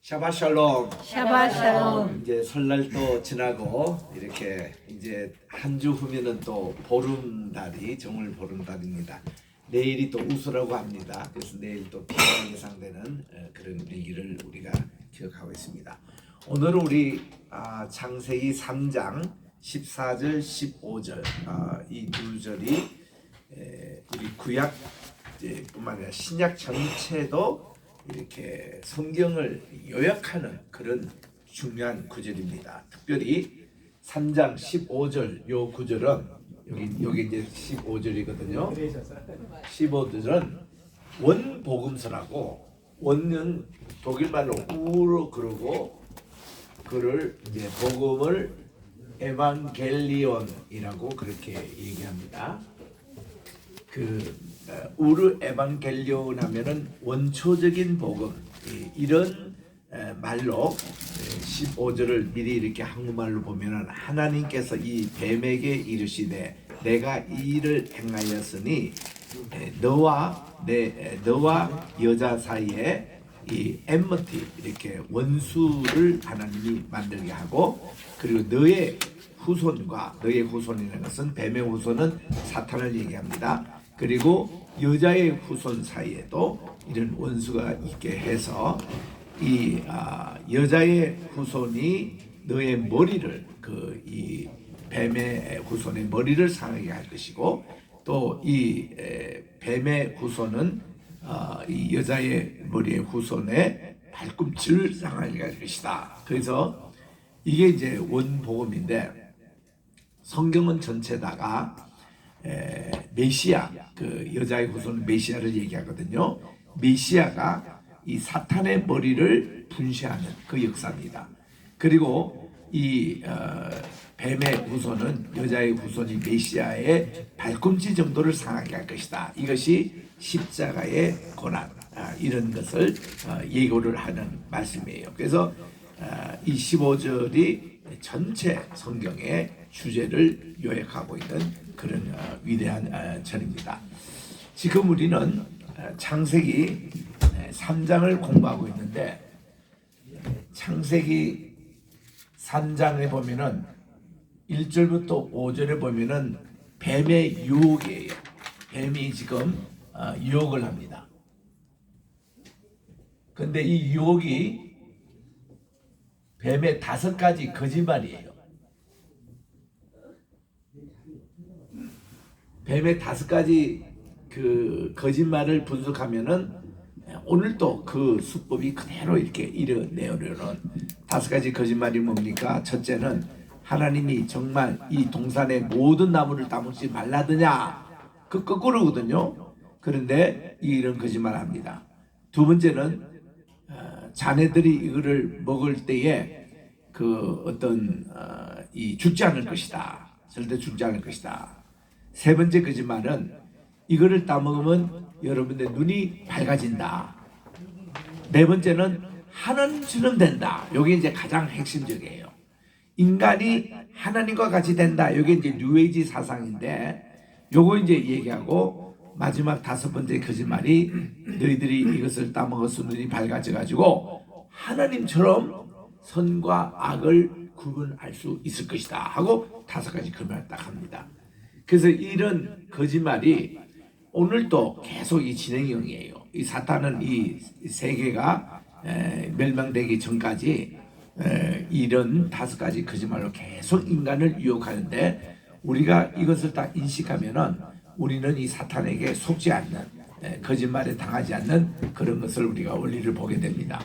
샤바샬롬. 샤바샬롬. 이제 설날도 지나고 이렇게 이제 한 주 후면은 또 보름달이 정월 보름달입니다. 내일이 또 우수라고 합니다. 그래서 내일 또 비가 예상되는 그런 위기를 우리가 기억하고 있습니다. 오늘은 우리 창세기 3장 14절 15절 이 두 절이 우리 구약 뿐만 아니라 신약 전체도 이렇게 성경을 요약하는 그런 중요한 구절입니다. 특별히 3장 15절 요 구절은 여기 이제 15절이거든요. 15절은 원복음서라고, 원은 독일말로 우로 그러고 그를 이제 복음을 에반겔리온이라고 그렇게 얘기합니다. 우르 에반겔리온 하면은 원초적인 복음, 이런 말로 15절을 미리 이렇게 한국말로 보면은 하나님께서 이 뱀에게 이르시되 내가 이 일을 행하였으니 너와 여자 사이에 이 엔머티, 이렇게 원수를 하나님이 만들게 하고, 그리고 너의 후손이라는 것은 뱀의 후손은 사탄을 얘기합니다. 그리고 여자의 후손 사이에도 이런 원수가 있게 해서 이 여자의 후손이 너의 머리를, 이 뱀의 후손의 머리를 상하게 할 것이고, 또 이 뱀의 후손은 이 여자의 머리의 후손의 발꿈치를 상하게 할 것이다. 그래서 이게 이제 원복음인데, 성경은 전체다가 메시아, 그 여자의 후손은 메시아를 얘기하거든요. 메시아가 이 사탄의 머리를 분쇄하는 그 역사입니다. 그리고 이 뱀의 후손은, 여자의 후손이 메시아의 발꿈치 정도를 상하게 할 것이다. 이것이 십자가의 고난, 이런 것을 예고를 하는 말씀이에요. 그래서 이 15절이 전체 성경의 주제를 요약하고 있는 그런 위대한 절입니다. 지금 우리는 창세기 3장을 공부하고 있는데, 창세기 3장에 보면은 1절부터 5절에 보면은 뱀의 유혹이에요. 뱀이 지금 유혹을 합니다. 근데 이 유혹이 뱀의 5가지 거짓말이에요. 뱀의 5가지 그 거짓말을 분석하면은 오늘도 그 수법이 그대로 이렇게 이뤄내려는 5가지 거짓말이 뭡니까? 첫째는 하나님이 정말 이 동산의 모든 나무를 따먹지 말라더냐, 그 거꾸로거든요. 그런데 이런 거짓말 합니다. 두 번째는 자네들이 이거를 먹을 때에 이 죽지 않을 것이다. 절대 죽지 않을 것이다. 세 번째 거짓말은 이거를 따먹으면 여러분들 눈이 밝아진다. 네 번째는 하나님처럼 된다. 이게 이제 가장 핵심적이에요. 인간이 하나님과 같이 된다. 이게 이제 뉴에이지 사상인데, 요거 이제 얘기하고, 마지막 5번째 거짓말이 너희들이 이것을 따먹어서 눈이 밝아져 가지고 하나님처럼 선과 악을 구분할 수 있을 것이다 하고 5가지 거짓말을 딱 합니다. 그래서 이런 거짓말이 오늘도 계속 이 진행형이에요. 이 사탄은 이 세계가 멸망되기 전까지 이런 5가지 거짓말로 계속 인간을 유혹하는데, 우리가 이것을 딱 인식하면은 우리는 이 사탄에게 속지 않는, 거짓말에 당하지 않는 그런 것을 우리가 원리를 보게 됩니다.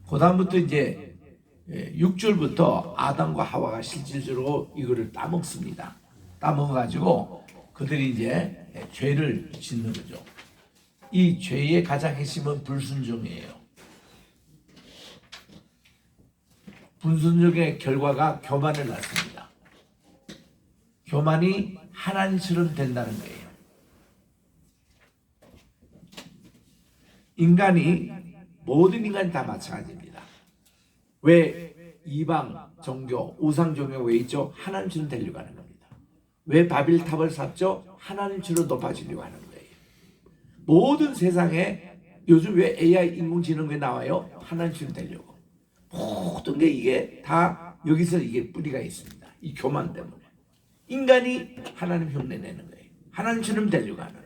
그 다음부터 이제 6절부터 아담과 하와가 실질적으로 이거를 따먹습니다. 따먹어가지고 그들이 이제 죄를 짓는 거죠. 이 죄의 가장 핵심은 불순종이에요. 불순종의 결과가 교만을 낳습니다. 교만이 하나님처럼 된다는 거예요. 모든 인간이 다 마찬가지입니다. 왜 이방 종교, 우상 종교 왜 있죠? 하나님처럼 되려고 하는 겁니다. 왜 바빌탑을 샀죠? 하나님처럼 높아지려고 하는 거예요. 모든 세상에 요즘 왜 AI 인공지능이 나와요? 하나님처럼 되려고. 모든 게 이게 다 여기서 이게 뿌리가 있습니다. 이 교만 때문에 인간이 하나님 흉내 내는 거예요. 하나님처럼 되려고 하는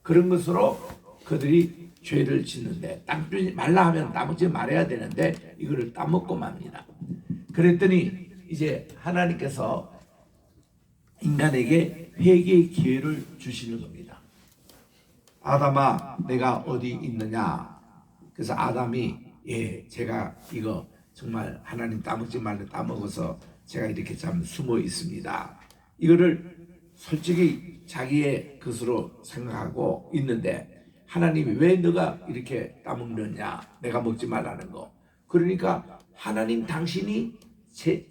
그런 것으로 그들이 죄를 짓는데 따먹지 말라 하면 따먹지 말아야 되는데 이거를 따먹고 맙니다. 그랬더니 이제 하나님께서 인간에게 회개의 기회를 주시는 겁니다. 아담아, 내가 어디 있느냐? 그래서 아담이 제가 이거 정말 하나님 따먹지 말라 따먹어서 제가 이렇게 참 숨어 있습니다. 이거를 솔직히 자기의 것으로 생각하고 있는데 하나님이 왜 너가 이렇게 따먹느냐? 내가 먹지 말라는 거. 그러니까 하나님 당신이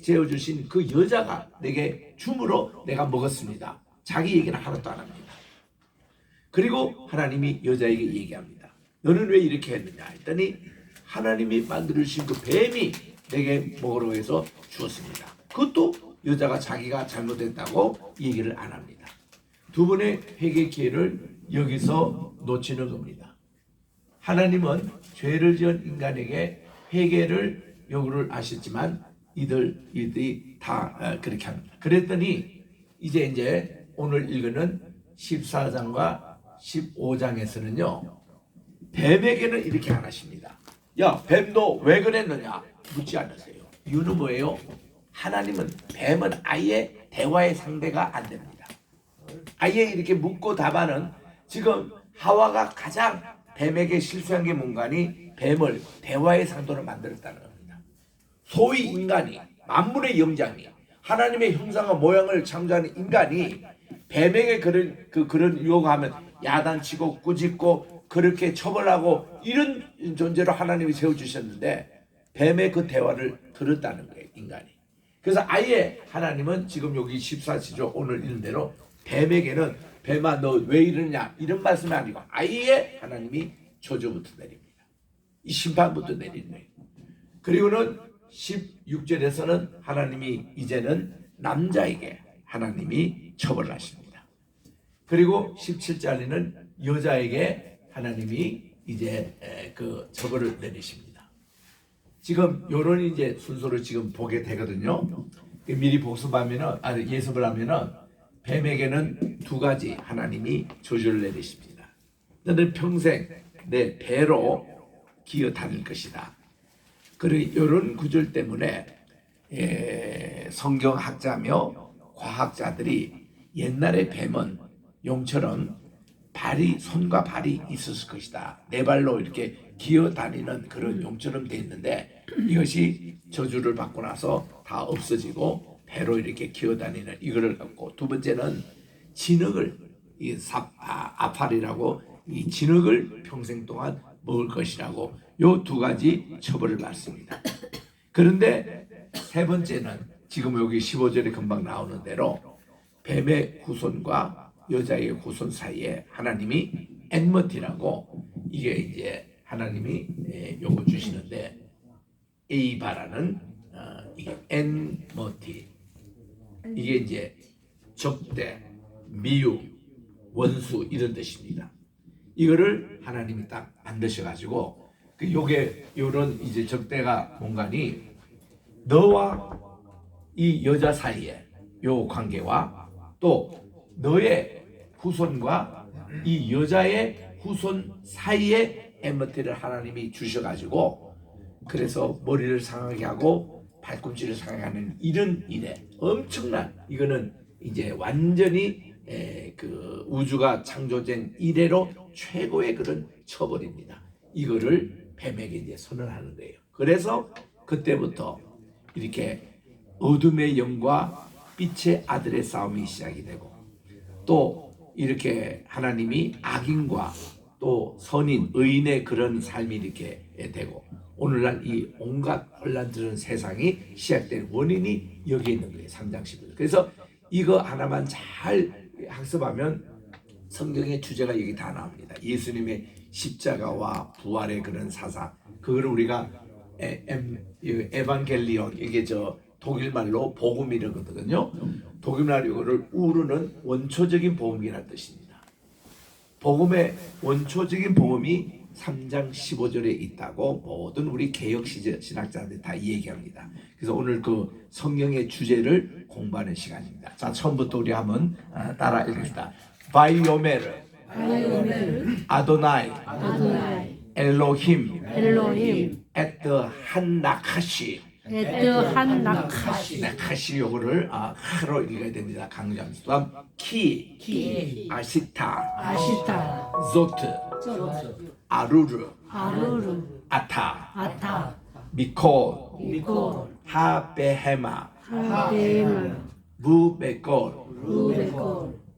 재워주신 그 여자가 내게 줌으로 내가 먹었습니다. 자기 얘기는 하나도 안 합니다. 그리고 하나님이 여자에게 얘기합니다. 너는 왜 이렇게 했느냐 했더니 하나님이 만들어주신 그 뱀이 내게 먹으라고 해서 주었습니다. 그것도 여자가 자기가 잘못했다고 얘기를 안 합니다. 두 번의 회개 기회를 여기서 놓치는 겁니다. 하나님은 죄를 지은 인간에게 회개를 요구를 하셨지만 이들이 다 그렇게 합니다. 그랬더니 이제 오늘 읽는 14장과 15장에서는요 뱀에게는 이렇게 안 하십니다. 야, 뱀 너 왜 그랬느냐 묻지 않으세요. 이유는 뭐예요? 하나님은 뱀은 아예 대화의 상대가 안 됩니다. 아예 이렇게 묻고 답하는 지금 하와가 가장 뱀에게 실수한 게 뭔가니 뱀을 대화의 상도로 만들었다는 겁니다. 소위 인간이 만물의 영장이 하나님의 형상과 모양을 창조하는 인간이 뱀에게 그런 유혹하면 야단치고 꾸짖고 그렇게 처벌하고 이런 존재로 하나님이 세워주셨는데 뱀의 그 대화를 들었다는 거예요, 인간이. 그래서 아예 하나님은 지금 여기 14시죠. 오늘 읽은 대로 뱀에게는 뱀아 너 왜 이러냐 이런 말씀이 아니고 아예 하나님이 저주부터 내립니다. 이 심판부터 내리는 거예요. 그리고는 16절에서는 하나님이 이제는 남자에게 하나님이 처벌을 하십니다. 그리고 17절에는 여자에게 하나님이 이제 그 처벌을 내리십니다. 지금 요런 이제 순서를 지금 보게 되거든요. 미리 복습하면은 예습을 하면은 뱀에게는 두 가지 하나님이 저주를 내리십니다. 너는 평생 내 배로 기어 다닐 것이다. 그리고 이런 구절 때문에 성경학자며 과학자들이 옛날에 뱀은 용처럼 손과 발이 있었을 것이다. 네 발로 이렇게 기어 다니는 그런 용처럼 돼 있는데 이것이 저주를 받고 나서 다 없어지고 배로 이렇게 기어 다니는 이거를 갖고 두 번째는 진흙을 아팔이라고 이 진흙을 평생 동안 먹을 것이라고 요 두 가지 처벌을 받습니다. 그런데 세 번째는 지금 여기 15절에 금방 나오는 대로 뱀의 후손과 여자의 후손 사이에 하나님이 엔머티라고 이게 이제 하나님이 요거 주시는데 에이바라는 이게 엔머티 이게 이제 적대, 미움, 원수 이런 뜻입니다. 이거를 하나님이 딱 만드셔가지고 요게 요런 이제 적대가 뭔가니 너와 이 여자 사이에 요 관계와 또 너의 후손과 이 여자의 후손 사이에 엔머티를 하나님이 주셔가지고 그래서 머리를 상하게 하고 발꿈치를 상하게 하는 이런 일에 엄청난 이거는 이제 완전히 그 우주가 창조된 이래로 최고의 그런 처벌입니다. 이거를 뱀에게 이제 선언하는 거예요. 그래서 그때부터 이렇게 어둠의 영과 빛의 아들의 싸움이 시작이 되고 또 이렇게 하나님이 악인과 또 선인, 의인의 그런 삶이 이렇게 되고 오늘날 이 온갖 혼란스러운 세상이 시작된 원인이 여기에 있는 거예요. 3장 11절. 그래서 이거 하나만 잘 학습하면 성경의 주제가 여기 다 나옵니다. 예수님의 십자가와 부활의 그런 사상. 그걸 우리가 에반겔리온 이게 독일 말로 복음이라거든요. 독일 말로 이거를 우르는 원초적인 복음이라는 뜻입니다. 복음의 원초적인 복음이 3장 15절에 있다고 모든 우리 개혁 신학자들 다 얘기합니다. 그래서 오늘 그 성경의 주제를 공부하는 시간입니다. 자, 처음부터 우리 한번 따라 읽읍시다. 바이오메르 아도나이 엘로힘 에트 한나카시 나카시 요거를 하로 읽어야 됩니다. 강조하면서 또한 키 아시타 조트 아루르 아타 미콜 하베헤마 무베콜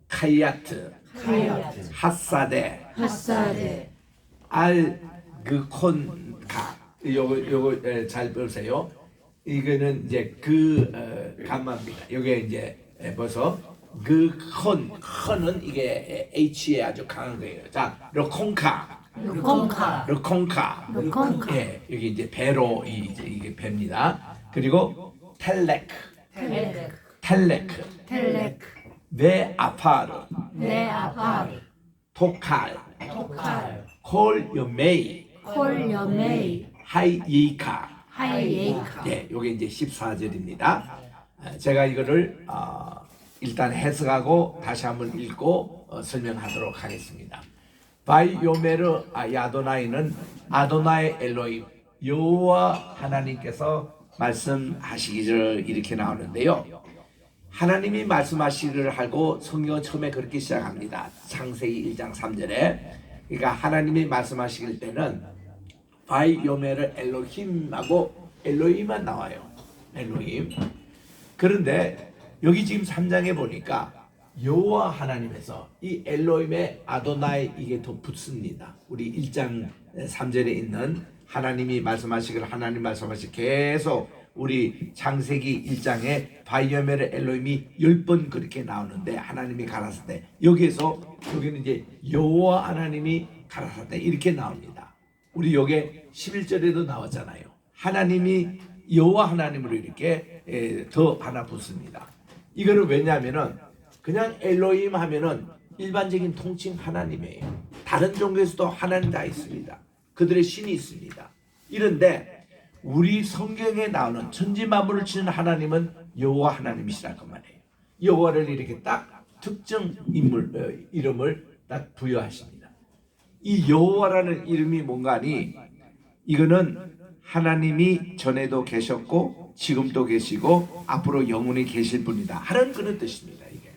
카야트 핫사데 알그콘카 요거 잘 보세요. 이거는 이제 감마입니다. 요게 이제 벌써 컨은 이게 H에 아주 강한 거예요. 자, 르콩카. 예, 여기 이제 배로 이게 배입니다. 그리고 텔레크. 네 아파르. 토칼. 콜 요메이. 하이이카. 예, 요게 이제 14절입니다. 제가 이거를 일단 해석하고 다시 한번 읽고 설명하도록 하겠습니다. 바이오메르 야도나이는 아도나이 엘로임 여호와 하나님께서 말씀하시기를 이렇게 나오는데요. 하나님이 말씀하시기를 하고 성경은 처음에 그렇게 시작합니다. 창세기 1장 3절에 그러니까 하나님이 말씀하시길 때는 바이오메르 엘로힘하고 엘로힘만 나와요. 엘로힘. 그런데 여기 지금 3장에 보니까 여호와 하나님에서 이 엘로힘의 아도나이 이게 더 붙습니다. 우리 1장 3절에 있는 하나님이 말씀하시길 하나님 말씀하시 계속 우리 창세기 1장에 바이오메르 엘로힘이 10번 그렇게 나오는데 하나님이 가라사 때 여기는 이제 여호와 하나님이 가라사 때 이렇게 나옵니다. 우리 여기 11절에도 나왔잖아요. 하나님이 여호와 하나님으로 이렇게 더 하나 붙습니다. 이거는 왜냐하면은 그냥 엘로힘 하면은 일반적인 통칭 하나님이에요. 다른 종교에서도 하나님 다 있습니다. 그들의 신이 있습니다. 이런데 우리 성경에 나오는 천지 만물을 치는 하나님은 여호와 하나님이시라고 말해요. 여호와를 이렇게 딱 특정 인물 이름을 딱 부여하십니다. 이 여호와라는 이름이 뭔가니 이거는 하나님이 전에도 계셨고 지금도 계시고 앞으로 영원히 계실 분이다 하는 그런 뜻입니다. 이게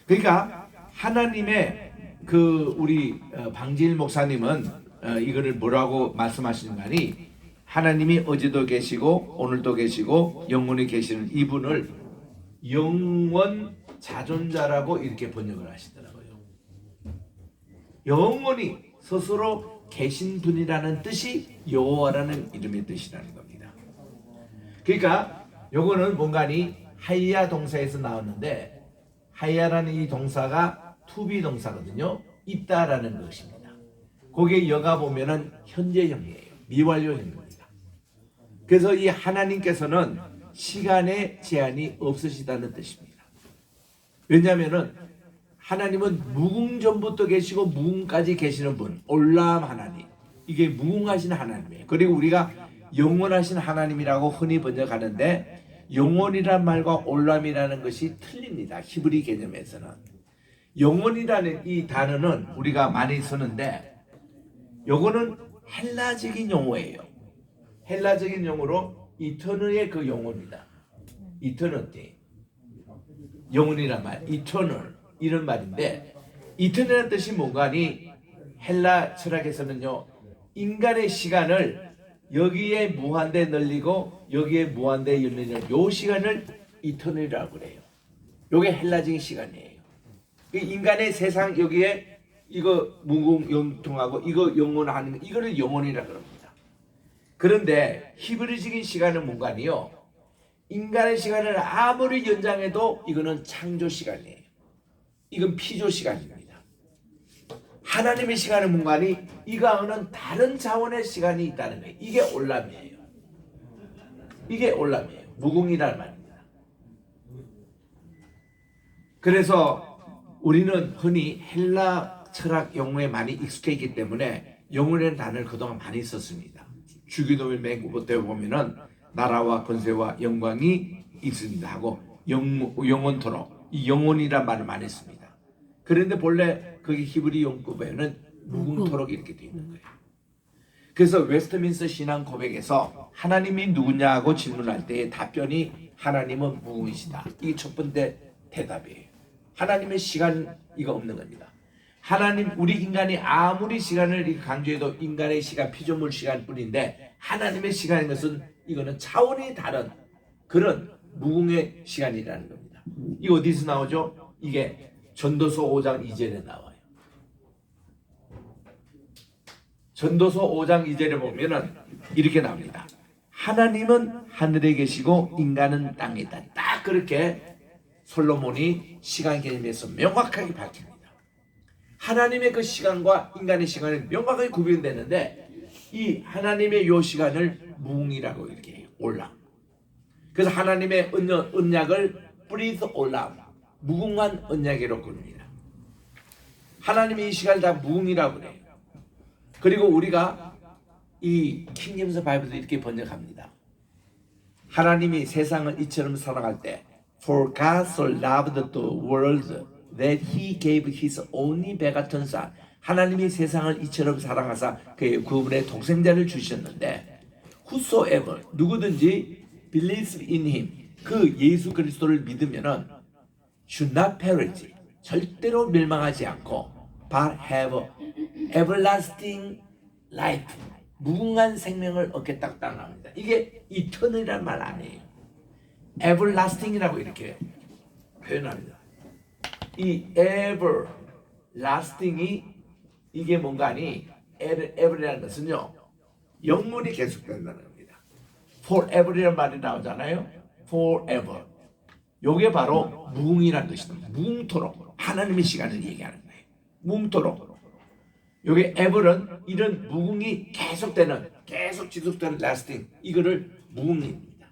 그러니까 하나님의 우리 방지일 목사님은 이거를 뭐라고 말씀하시는가니 하나님이 어제도 계시고 오늘도 계시고 영원히 계시는 이분을 영원 자존자라고 이렇게 번역을 하시더라고요. 영원히 스스로 계신 분이라는 뜻이 여호와라는 이름의 뜻이라는 겁니다. 그러니까 요거는 뭔가니 하이야 동사에서 나왔는데 하이야라는 이 동사가 투비 동사거든요. 있다라는 것입니다. 거기에 여가 보면은 현재형이에요. 미완료형입니다. 그래서 이 하나님께서는 시간의 제한이 없으시다는 뜻입니다. 왜냐하면은 하나님은 무궁전부터 계시고 무궁까지 계시는 분, 올람 하나님. 이게 무궁하신 하나님이에요. 그리고 우리가 영원하신 하나님이라고 흔히 번역하는데 영원이란 말과 올람이라는 것이 틀립니다. 히브리 개념에서는. 영원이라는 이 단어는 우리가 많이 쓰는데 요거는 헬라적인 용어예요. 헬라적인 용어로 이터널의 그 용어입니다. 이터널티. 영원이란 말, 이터널 이런 말인데 이터널이라는 뜻이 뭔가니 헬라 철학에서는요. 인간의 시간을 여기에 무한대 늘리고 여기에 무한대 열리는 요 시간을 이터널이라고 그래요. 요게 헬라적인 시간이에요. 인간의 세상 여기에 이거 무궁영통하고 이거 영원하는 이거를 영원이라고 합니다. 그런데 히브리적인 시간은 뭔가니요. 인간의 시간을 아무리 연장해도 이거는 창조 시간이에요. 이건 피조 시간입니다. 하나님의 시간은 뭔가니 이거는 다른 차원의 시간이 있다는 거예요. 이게 올람이에요. 이게 올람이에요. 무궁이라는 말입니다. 그래서 우리는 흔히 헬라 철학 용어에 많이 익숙해 있기 때문에 영혼이라는 단어를 그동안 많이 썼습니다. 주기도문 맨 끝에 보면은 나라와 권세와 영광이 있습니다 하고 영원토록, 이 영혼이란 말을 많이 씁니다. 그런데 본래 거기 히브리 용법에는 무궁토록 이렇게 되어 있는 거예요. 그래서 웨스트민스터 신앙 고백에서 하나님이 누구냐고 질문할 때의 답변이 하나님은 무궁이시다. 이게 첫 번째 대답이에요. 하나님의 시간 이거 없는 겁니다. 하나님, 우리 인간이 아무리 시간을 강조해도 인간의 시간 피조물 시간뿐인데 하나님의 시간인 것은 이거는 차원이 다른 그런 무궁의 시간이라는 겁니다. 이거 어디서 나오죠? 이게 전도서 5장 2절에 나와요. 전도서 5장 2절에 보면은 이렇게 나옵니다. 하나님은 하늘에 계시고 인간은 땅에 있다. 딱 그렇게 솔로몬이 시간 개념에서 명확하게 밝힙니다. 하나님의 그 시간과 인간의 시간은 명확하게 구분되는데 이 하나님의 요 시간을 무궁이라고 이렇게 해요. 올라. 그래서 하나님의 언약을 breathe 올라, 무궁한 언약이라고 부릅니다. 하나님이 이 시간을 다 무궁이라고 그래요. 그리고 우리가 이 킹제임스 바이블도 이렇게 번역합니다. 하나님이 세상을 이처럼 사랑할 때 For God so loved the world that he gave his only begotten son. 하나님이 세상을 이처럼 사랑하사 그의 그분의 동생자를 주셨는데 whosoever, 누구든지 believes in him, 그 예수 그리스도를 믿으면은 should not perish, 절대로 멸망하지 않고 but have everlasting life, 무궁한 생명을 얻겠다고 합니다. 이게 eternal이란 말 아니에요. everlasting이라고 이렇게 표현합니다. 이 everlasting이 이게 뭔가 아니, ever이라는 것은요 영원히 계속된다는 겁니다. forever이라는 말이 나오잖아요. forever. 요게 바로 무궁이라는 것입니다. 무궁토록 하나님의 시간을 얘기하는 거예요. 무궁토록. 요게 ever은 이런 무궁이 계속되는, 계속 지속되는 lasting, 이거를 무궁입니다.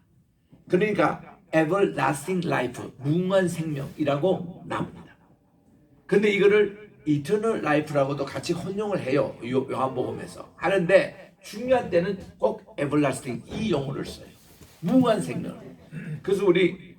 그러니까 everlasting life, 무궁한 생명이라고 나옵니다. 근데 이거를 eternal life라고도 같이 혼용을 해요. 요한복음에서 하는데 중요한 때는 꼭 everlasting 이 용어를 써요. 무궁한 생명. 그래서 우리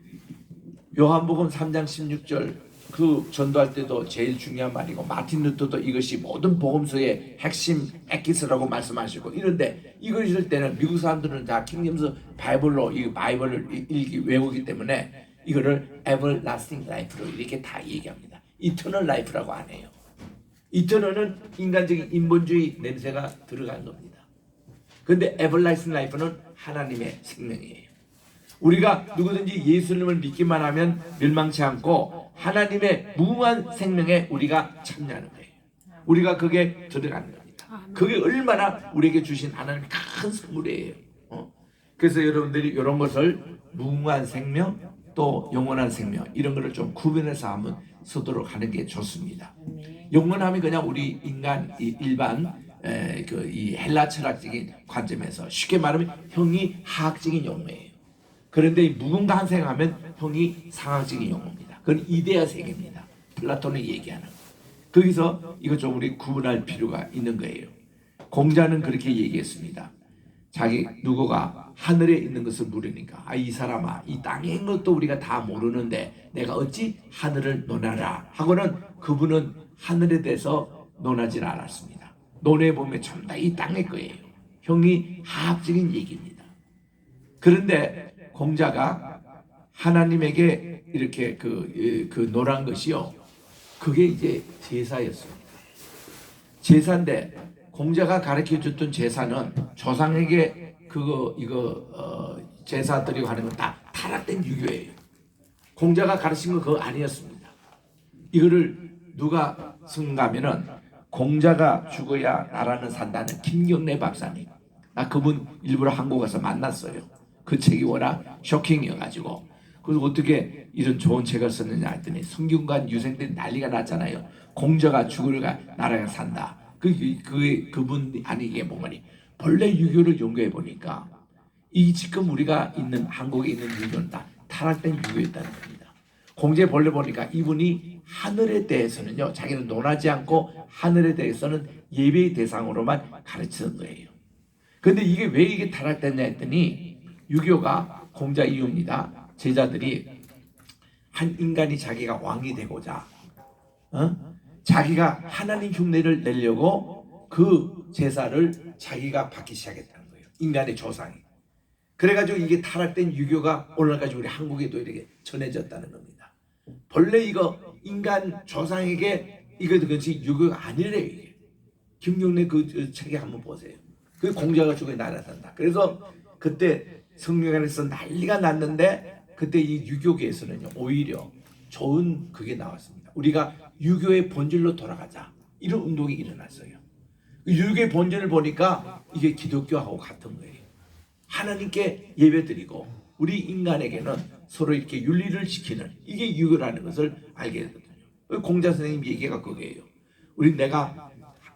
요한복음 3장 16절 그 전도할 때도 제일 중요한 말이고, 마틴 루터도 이것이 모든 복음서의 핵심 에키스라고 말씀하시고 이런데, 이거 있을 때는 미국 사람들은 다 킹제임스 바이블로 이 바이블을 외우기 때문에 이거를 everlasting life로 이렇게 다 얘기합니다. eternal life라고 안 해요. eternal은 인간적인 인본주의 냄새가 들어간 겁니다. 근데 everlasting life는 하나님의 생명이에요. 우리가 누구든지 예수님을 믿기만 하면 멸망치 않고 하나님의 무궁한 생명에 우리가 참여하는 거예요. 우리가 그게 들어가는 겁니다. 그게 얼마나 우리에게 주신 하나님의 큰 선물이에요. 그래서 여러분들이 이런 것을 무궁한 생명 또 영원한 생명 이런 거를 좀 구분해서 한번 쓰도록 하는 게 좋습니다. 영원함이 그냥 우리 인간 일반 이 헬라 철학적인 관점에서 쉽게 말하면 형이 하학적인 용어예요. 그런데 이 무궁한 생각하면 형이 상학적인 용어입니다. 그건 이데아 세계입니다. 플라톤이 얘기하는. 거기서 이거 좀 우리 구분할 필요가 있는 거예요. 공자는 그렇게 얘기했습니다. 자기 누구가 하늘에 있는 것을 물으니까 이 사람아, 이 땅에 있는 것도 우리가 다 모르는데 내가 어찌 하늘을 논하라 하고는, 그분은 하늘에 대해서 논하지 않았습니다. 논해 보면 전부 다 이 땅의 거예요. 형이 하학적인 얘기입니다. 그런데 공자가 하나님에게 이렇게 그 논한 것이요, 그게 이제 제사였습니다. 제사인데 공자가 가르쳐 줬던 제사는 조상에게 제사 드리고 하는 건 다 타락된 유교예요. 공자가 가르친 건 그거 아니었습니다. 이거를 누가 쓴가면은 공자가 죽어야 나라는 산다는 김경래 박사님. 나 그분 일부러 한국 가서 만났어요. 그 책이 워낙 쇼킹이어가지고, 그래서 어떻게 이런 좋은 책을 썼느냐 했더니 성균관 유생들이 난리가 났잖아요. 공자가 죽어야 나라가 산다. 그분 아니게 뭐니 본래 유교를 연구해 보니까 이 지금 우리가 있는 한국에 있는 유교는 다 타락된 유교였다는 겁니다. 공제 본래 보니까 이분이 하늘에 대해서는요, 자기는 논하지 않고 하늘에 대해서는 예배의 대상으로만 가르치는 거예요. 근데 이게 왜 이게 타락됐냐 했더니, 유교가 공자 이유입니다. 제자들이 한 인간이 자기가 왕이 되고자 자기가 하나님 흉내를 내려고 그 제사를 자기가 받기 시작했다는 거예요. 인간의 조상이. 그래가지고 이게 타락된 유교가 오늘까지 우리 한국에도 이렇게 전해졌다는 겁니다. 본래 이거 인간 조상에게 그것이 유교가 아니래요. 이게. 김경래 그 책에 한번 보세요. 그 공자가 죽어 나라산다. 그래서 그때 성령안에서 난리가 났는데 그때 이 유교계에서는요, 오히려 좋은 그게 나왔습니다. 우리가 유교의 본질로 돌아가자, 이런 운동이 일어났어요. 유교의 본질을 보니까 이게 기독교하고 같은 거예요. 하나님께 예배드리고 우리 인간에게는 서로 이렇게 윤리를 지키는, 이게 유교라는 것을 알게 되거든요. 공자 선생님 얘기가 그거예요. 우리 내가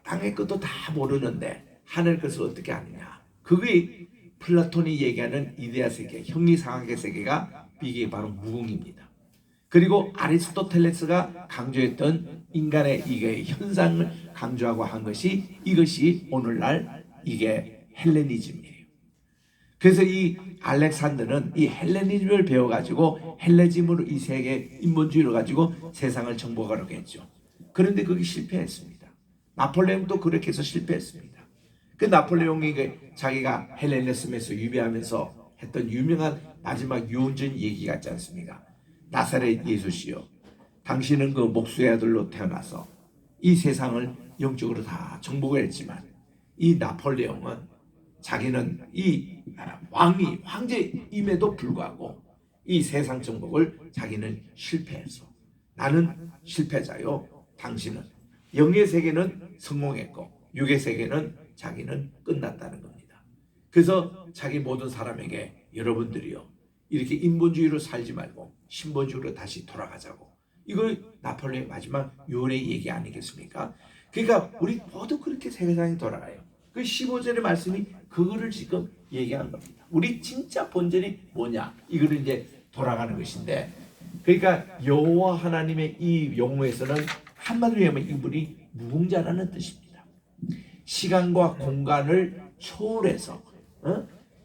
땅의 것도 다 모르는데 하늘 것을 어떻게 아느냐. 그게 플라톤이 얘기하는 이데아 세계, 형이상학의 세계가 이게 바로 무궁입니다. 그리고 아리스토텔레스가 강조했던 인간의 이게 현상을 강조하고 한 것이, 이것이 오늘날 이게 헬레니즘이에요. 그래서 이 알렉산더는 이 헬레니즘을 배워가지고 헬레니즘으로 이 세계 인본주의를 가지고 세상을 정복하려고 했죠. 그런데 그게 실패했습니다. 나폴레옹도 그렇게 해서 실패했습니다. 그 나폴레옹이 자기가 헬레니즘에서 유배하면서 했던 유명한 마지막 유언전 얘기 같지 않습니까? 나사렛 예수시여, 당신은 그 목수의 아들로 태어나서 이 세상을 영적으로 다 정복을 했지만 이 나폴레옹은 자기는 이 왕이 황제임에도 불구하고 이 세상 정복을 자기는 실패했어. 나는 실패자요, 당신은 영의 세계는 성공했고 육의 세계는 자기는 끝났다는 겁니다. 그래서 자기 모든 사람에게, 여러분들이요, 이렇게 인본주의로 살지 말고 신본주의로 다시 돌아가자고. 이거 나폴레옹의 마지막 유언의 얘기 아니겠습니까? 그러니까 우리 모두 그렇게 세상이 돌아가요. 그 15절의 말씀이 그거를 지금 얘기하는 겁니다. 우리 진짜 본질이 뭐냐? 이거를 이제 돌아가는 것인데, 그러니까 여호와 하나님의 이 용어에서는 한마디로 하면 이분이 무궁자라는 뜻입니다. 시간과 공간을 초월해서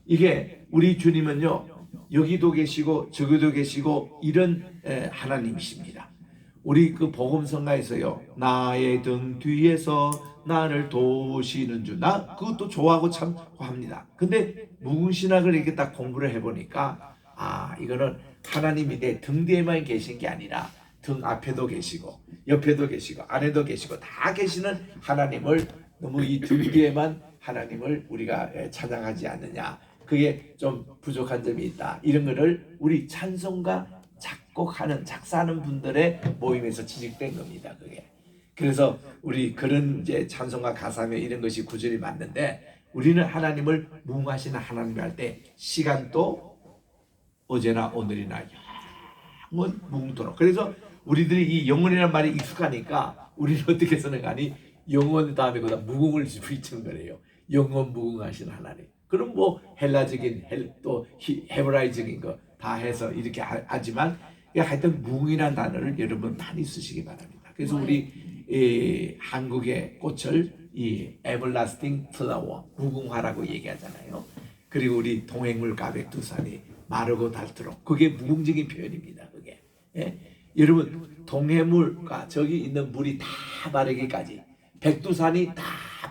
이게 우리 주님은요, 여기도 계시고 저기도 계시고 이런 하나님이십니다. 우리 그 복음성가에서요, 나의 등 뒤에서 나를 도우시는 주, 나 그것도 좋아하고 참 합니다. 근데 무궁신학을 이렇게 딱 공부를 해보니까, 이거는 하나님이 내 등 뒤에만 계신 게 아니라 등 앞에도 계시고 옆에도 계시고 안에도 계시고 다 계시는 하나님을, 너무 이 등 뒤에만 하나님을 우리가 찬양하지 않느냐, 그게 좀 부족한 점이 있다. 이런 거를 우리 찬송가 작곡하는, 작사하는 분들의 모임에서 지적된 겁니다. 그게. 그래서 우리 그런 이제 찬송가 가사며 이런 것이 구절이 맞는데, 우리는 하나님을 무궁하시는 하나님을 할 때 시간도 어제나 오늘이나 영원 무궁토록. 그래서 우리들이 이 영원이라는 말이 익숙하니까 우리는 어떻게 쓰는 거니? 영원 다음에 거기다 무궁을 붙이는 거래요. 영원 무궁하신 하나님. 그럼 뭐 헬라적인 또 헤브라이적인 거 다 해서 이렇게 하지만, 하여튼 무궁이라는 단어를 여러분 많이 쓰시기 바랍니다. 그래서 우리 한국의 꽃을 이 에버라스팅 플라워, 무궁화라고 얘기하잖아요. 그리고 우리 동해물과 백두산이 마르고 닳도록, 그게 무궁적인 표현입니다. 그게. 여러분, 동해물과 저기 있는 물이 다 마르기까지, 백두산이 다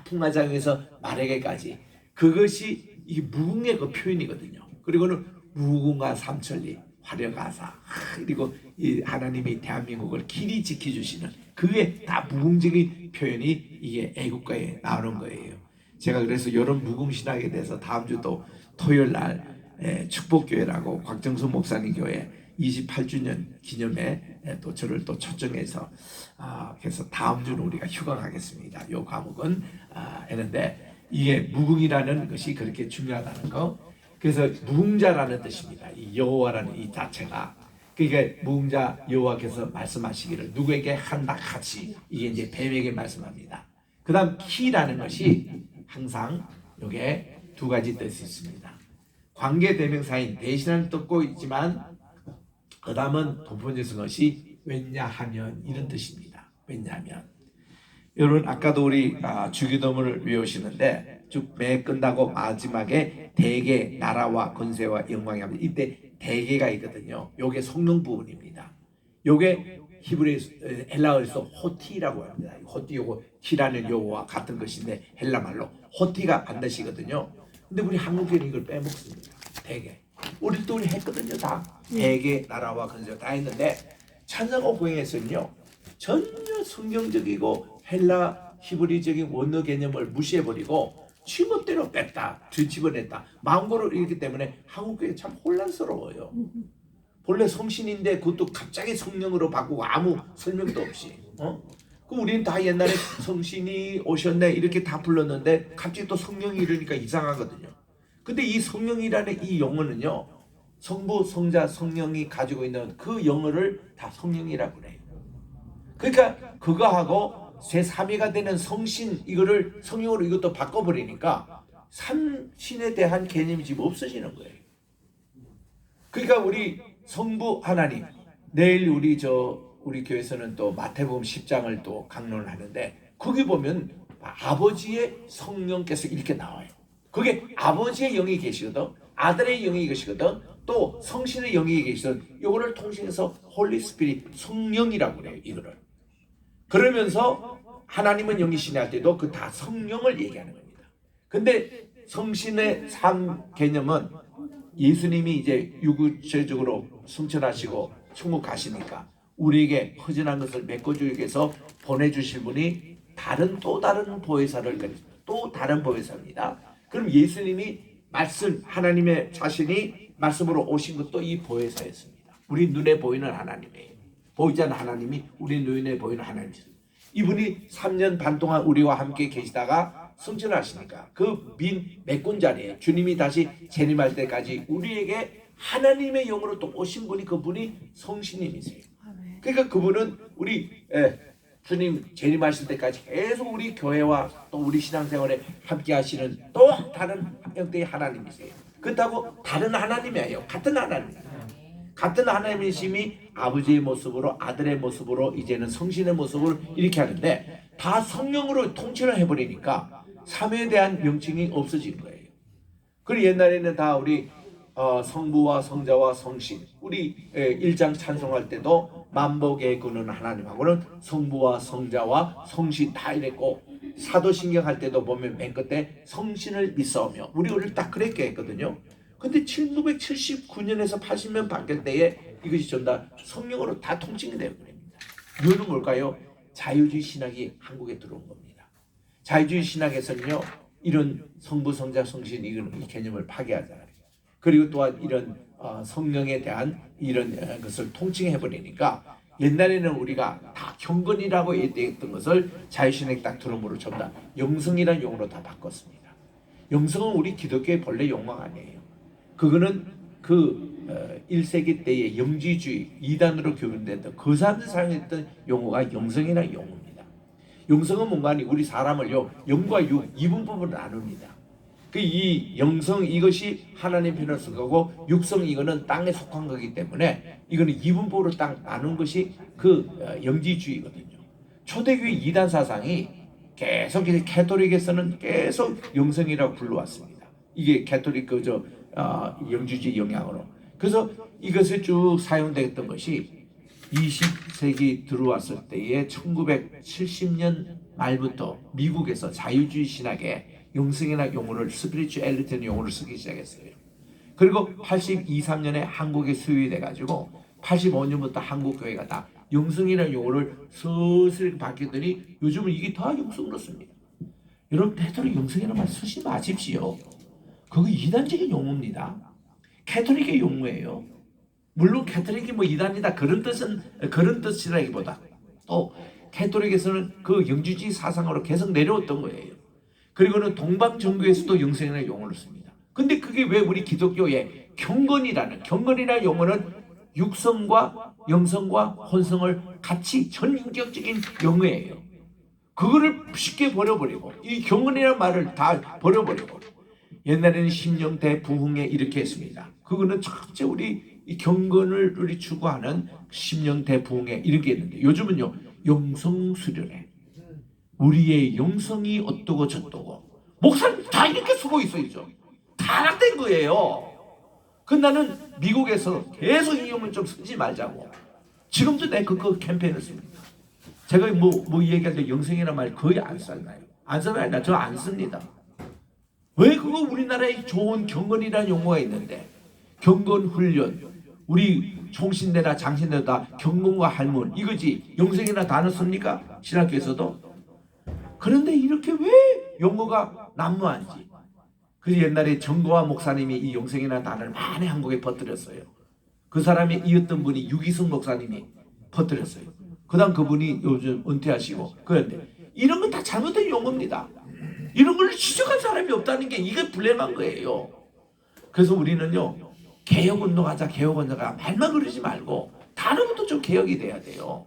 풍화장에서 마르기까지, 그것이 이 무궁의 그 표현이거든요. 그리고는 무궁화 삼천리 화려가사, 그리고 이 하나님이 대한민국을 길이 지켜주시는, 그게 다 무궁적인 표현이 이게 애국가에 나오는 거예요. 제가 그래서 이런 무궁신학에 대해서 다음 주 또 토요일 날 축복교회라고 곽정수 목사님 교회 28주년 기념에 또 저를 또 초청해서 그래서 다음 주는 우리가 휴가 가겠습니다. 요 과목은 했는데, 이게 무궁이라는 것이 그렇게 중요하다는 거. 그래서 무궁자라는 뜻입니다. 이 여호와라는 이 자체가. 그러니까 무궁자 여호와께서 말씀하시기를 누구에게 한다 같이, 이게 이제 뱀에게 말씀합니다. 그다음 키라는 것이 항상 이게 두 가지 뜻이 있습니다. 관계 대명사인 대신하는 뜻도 있지만 그 다음은 두 번째 것이 왜냐하면 이런 뜻입니다. 왜냐하면 여러분 아까도 우리 주기도문을 외우시는데 쭉 매 끝나고 마지막에 대개 나라와 권세와 영광이 합니다. 이때 대개가 있거든요. 요게 성령 부분입니다. 요게 히브리 헬라어에서 호티라고 합니다. 호티 요거 티라는 요거와 같은 것인데 헬라 말로 호티가 반드시거든요. 근데 우리 한국인은 이걸 빼먹습니다. 대개. 우리도 우리 했거든요. 다 대개 나라와 권세가 다 했는데 찬송가 고행에서는요 전혀 성경적이고 헬라 히브리적인 원어 개념을 무시해버리고 지멋대로 뺐다, 뒤집어냈다, 마음고로 이렇기 때문에 한국교회 참 혼란스러워요. 본래 성신인데 그것도 갑자기 성령으로 바꾸고 아무 설명도 없이. 그 우리는 다 옛날에 성신이 오셨네 이렇게 다 불렀는데 갑자기 또 성령이 이러니까 이상하거든요. 근데 이 성령이라는 이 용어는요 성부, 성자, 성령이 가지고 있는 그 영어를 다 성령이라고 그래요. 그러니까 그거하고 제3위가 되는 성신 이거를 성령으로 이것도 바꿔버리니까 삼신에 대한 개념이 지금 없어지는 거예요. 그러니까 우리 성부 하나님 내일 우리 교회에서는 또 마태복음 10장을 또 강론을 하는데 거기 보면 아버지의 성령께서 이렇게 나와요. 그게 아버지의 영이 계시거든, 아들의 영이 계시거든, 또 성신의 영이 계시거든. 이거를 통칭해서 홀리 스피릿 성령이라고 그래요. 이거를. 그러면서 하나님은 영이시네 할 때도 그 다 성령을 얘기하는 겁니다. 근데 성신의 삶 개념은 예수님이 이제 유구체적으로 승천하시고 천국 가시니까 우리에게 허전한 것을 메꿔주기 위해서 보내주실 분이 또 다른 보혜사를 또 다른 보혜사입니다. 그럼 예수님이 말씀 하나님의 자신이 말씀으로 오신 것도 이 보혜사였습니다. 우리 눈에 보이는 하나님이에요. 보이지 않는 하나님이 우리 눈에 보이는 하나님이세요. 이분이 3년 반 동안 우리와 함께 계시다가 승천하시니까 그 빈 메꾼 자리에 주님이 다시 재림할 때까지 우리에게 하나님의 영으로 또 오신 분이 그분이 성신님이세요. 그러니까 그분은 우리 주님 재림하실 때까지 계속 우리 교회와 또 우리 신앙생활에 함께 하시는 또 다른 형태의 하나님이세요. 그렇다고 다른 하나님이에요. 같은 하나님. 같은 하나님이심이 아버지의 모습으로 아들의 모습으로 이제는 성신의 모습을 이렇게 하는데 다 성령으로 통치를 해버리니까 삼위에 대한 명칭이 없어진 거예요. 그리고 옛날에는 다 우리 성부와 성자와 성신 우리 1장 찬송할 때도 만복의 근원 하나님하고는 성부와 성자와 성신 다 이랬고 사도신경 할 때도 보면 맨 끝에 성신을 믿사오며 우리 오늘 딱 그렇게 했거든요. 근데 1979년에서 80년 바뀔 때에 이것이 전다 성령으로 다 통칭이 되는 겁니다. 이유는 뭘까요? 자유주의 신학이 한국에 들어온 겁니다. 자유주의 신학에서는요 이런 성부, 성자, 성신 이 개념을 파괴하잖아요. 그리고 또한 이런 성령에 대한 이런 것을 통칭해버리니까 옛날에는 우리가 다 경건이라고 얘기했던 것을 자유신학이 딱 들어옴으로 전부 다 영성이라는 용어로 다 바꿨습니다. 영성은 우리 기독교의 본래 용어가 아니에요. 그거는 그 1세기 때의 영지주의 이단으로 교변됐던 그 사람들 사용했던 용어가 영성이라는 용어입니다. 영성은 뭔가 아니 우리 사람을요 영과 육 이분법으로 나눕니다. 그 이 영성 이것이 하나님 편을 쓴 거고 육성 이거는 땅에 속한 거기 때문에 이거는 이분법으로 딱 나눈 것이 그 영지주의거든요. 초대교회 이단 사상이 계속 캐톨릭에서는 계속 영성이라고 불러왔습니다. 이게 캐톨릭 영주주의 영향으로. 그래서 이것을 쭉 사용됐던 것이 20세기 들어왔을 때에 1970년 말부터 미국에서 자유주의 신학에 영성이나 용어를 스피리추얼리티는 용어를 쓰기 시작했어요. 그리고 82, 3년에 한국에 수입돼 가지고 85년부터 한국 교회가 다 영성이라는 용어를 슬슬 바뀌더니 요즘은 이게 다 영성으로 씁니다. 여러분 베드로 영성이라는 말 쓰지 마십시오. 그거 이단적인 용어입니다. 캐톨릭의 용어예요. 물론 캐톨릭이 뭐 이단이다 그런 뜻이라기보다 또 캐톨릭에서는 그 영주주의 사상으로 계속 내려왔던 거예요. 그리고는 동방정교에서도 영성이라는 용어를 씁니다. 근데 그게 왜 우리 기독교의 경건이라는 용어는 육성과 영성과 혼성을 같이 전인격적인 용어예요. 그거를 쉽게 버려버리고 이 경건이라는 말을 다 버려버리고 옛날에는 심령대 부흥회 이렇게 했습니다. 그거는 첫째 우리 이 경건을 우리 추구하는 심령대 부흥회 이렇게 했는데 요즘은요 영성 수련회. 우리의 영성이 어떠고 저떠고 목사님 다 이렇게 쓰고 있어요. 타락된 거예요. 그 나는 미국에서 계속 이 용을 좀 쓰지 말자고. 지금도 내 그거 캠페인을 씁니다. 제가 뭐 얘기할 때 영성이라는 말 거의 안 써요. 안 써요. 저 안 씁니다. 왜 그거 우리나라에 좋은 경건이라는 용어가 있는데 경건 훈련 우리 총신대나 장신대도 다 경건과 할문 이거지 영성이나 단어 씁니까? 신학교에서도. 그런데 이렇게 왜 용어가 난무한지. 그래서 옛날에 정거화 목사님이 이 영성이라는 단어를 많이 한국에 퍼뜨렸어요. 그 사람이 이었던 분이 유기승 목사님이 퍼뜨렸어요. 그 다음 그분이 요즘 은퇴하시고. 그런데 이런 건 다 잘못된 용어입니다. 이런 걸 지적한 사람이 없다는 게 이게 불행한 거예요. 그래서 우리는요 개혁운동하자 개혁운동하자 말만 그러지 말고 단어부터 좀 개혁이 돼야 돼요.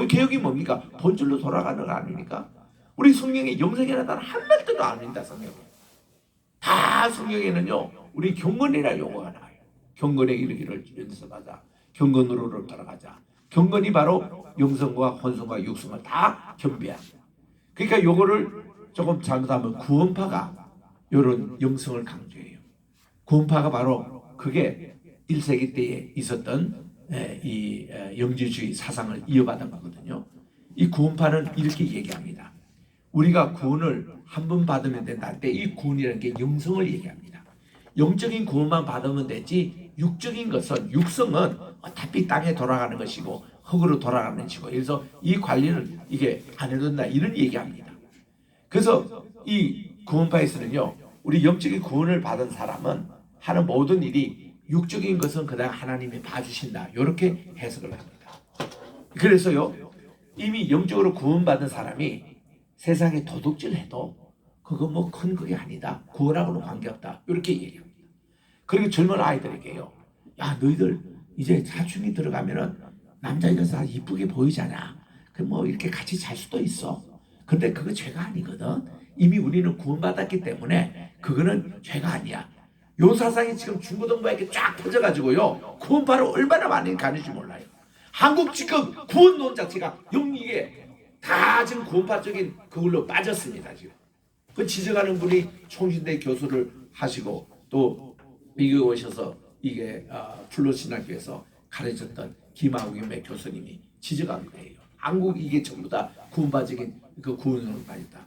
개혁이 뭡니까? 본질로 돌아가는 거 아닙니까? 우리 성경에 영성이라는 단어 한 말도 안 합니다. 성경에 다 성경에는요 우리 경건이라는 용어가 나와요. 경건에 이르기를 연습하자. 경건으로 돌아가자. 경건이 바로 영성과 혼성과 육성을 다 겸비한. 그러니까 요거를 조금 잘못하면 구원파가 이런 영성을 강조해요. 구원파가 바로 그게 1세기 때에 있었던 이 영지주의 사상을 이어받은 거거든요. 이 구원파는 이렇게 얘기합니다. 우리가 구원을 한 번 받으면 된다 할 때 이 구원이라는 게 영성을 얘기합니다. 영적인 구원만 받으면 되지 육적인 것은 육성은 어차피 땅에 돌아가는 것이고 흙으로 돌아가는 것이고 그래서 이 관리를 이게 안 해도 된다 이런 얘기합니다. 그래서 이 구원파에서는요 우리 영적인 구원을 받은 사람은 하는 모든 일이 육적인 것은 그냥 하나님이 봐주신다 이렇게 해석을 합니다. 그래서요 이미 영적으로 구원받은 사람이 세상에 도둑질해도 그거 뭐 큰 그게 아니다. 구원하고는 관계없다. 이렇게 얘기합니다. 그리고 젊은 아이들에게요. 야 너희들 이제 사춘기 들어가면은 남자 여자 이쁘게 보이잖아. 그 뭐 이렇게 같이 잘 수도 있어. 근데 그거 죄가 아니거든. 이미 우리는 구원받았기 때문에 그거는 죄가 아니야. 요 사상이 지금 중고등부에 쫙 퍼져가지고요. 구원파로 얼마나 많이 가는지 몰라요. 한국 지금 구원론 자체가 이게 다 지금 구원파적인 그걸로 빠졌습니다. 지금. 그 지적하는 분이 총신대 교수를 하시고 또 미국에 오셔서 이게 플로신학교에서 가르쳤던 김학우김 교수님이 지적한 거예요. 한국 이게 전부 다 구원파적인 그 구원론을 빠졌다.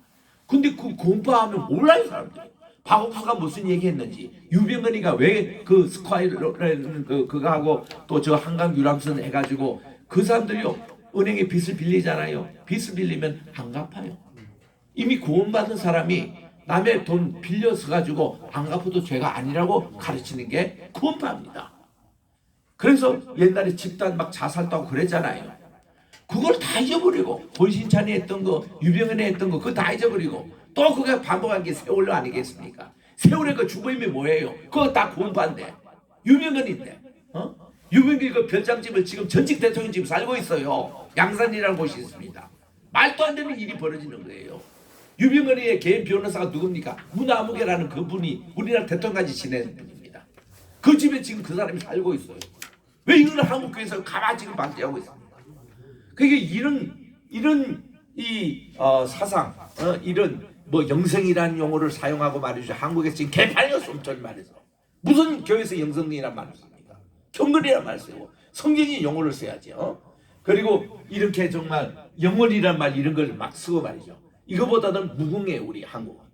근데 그 구원파하면 몰라요 사람들이. 박옥수가 무슨 얘기했는지 유병헌이가 왜 그 스콰이라는 그거 하고 또 저 한강 유람선 해가지고 그 사람들이요 은행에 빚을 빌리잖아요. 빚을 빌리면 안 갚아요. 이미 구원받은 사람이 남의 돈 빌려서 가지고 안 갚아도 죄가 아니라고 가르치는 게 구원파입니다. 그래서 옛날에 집단 막 자살도 하고 그랬잖아요. 그걸 다 잊어버리고 본신찬이 했던 거 유병헌이 했던 거 그거 다 잊어버리고 또 그게 반복한 게 세월호 아니겠습니까? 세월의 그 주범이 뭐예요? 그거 다 구원파인데 유병헌인데 유병헌이 그 별장집을 지금 전직 대통령 지금 살고 있어요. 양산이라는 곳이 있습니다. 말도 안 되는 일이 벌어지는 거예요. 유병헌의 개인 변호사가 누굽니까? 문화무개라는 그분이 우리나라 대통령까지 지내는 분입니다. 그 집에 지금 그 사람이 살고 있어요. 왜 이걸 한국교회에서 가만히 지금 반대하고 있습니까? 그게 이런 이 사상 이런 뭐 영성이라는 용어를 사용하고 말이죠. 한국에서 지금 개판이었어 엄청 말해서. 무슨 교회에서 영성이란 말을 씁니까? 경건이란 말을 쓰고 성경이 용어를 써야죠. 그리고 이렇게 정말 영원이란 말 이런 걸 막 쓰고 말이죠. 이거보다는 무궁해요 우리 한국은.